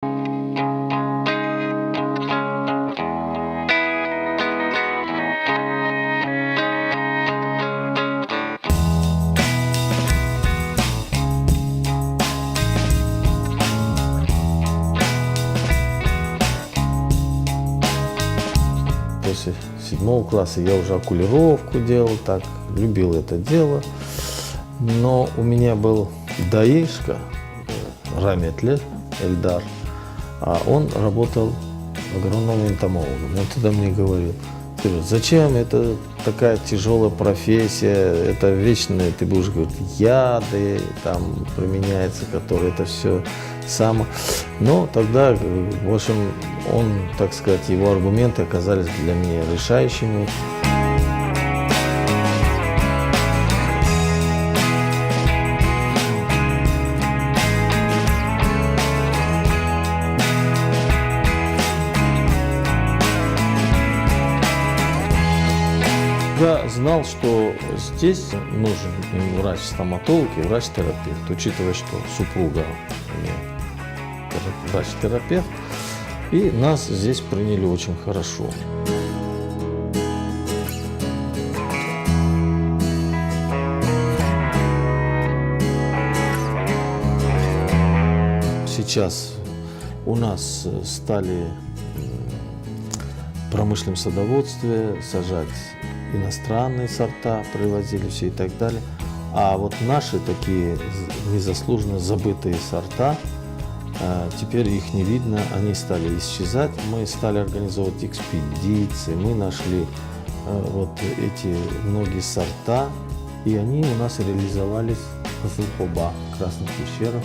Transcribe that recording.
После 7 класса я уже окулировку делал, так, любил это дело. Но у меня был даишка, Раметле Эльдар, а он работал агрономом-энтомологом. Он тогда мне говорил: «Серёж, зачем это такая тяжелая профессия, это вечное, ты будешь говорить, яды там применяются, которые это все само». Но тогда, в общем, он, так сказать, его аргументы оказались для меня решающими. Я знал, что здесь нужен врач-стоматолог и врач-терапевт, учитывая, что супруга у меня врач-терапевт, и нас здесь приняли очень хорошо. Сейчас у нас стали в промышленном садоводстве сажать иностранные сорта, привозили все и так далее. А вот наши такие незаслуженно забытые сорта, теперь их не видно, они стали исчезать. Мы стали организовывать экспедиции, мы нашли вот эти многие сорта, и они у нас реализовались в Зулхоба, Красных Пещерах.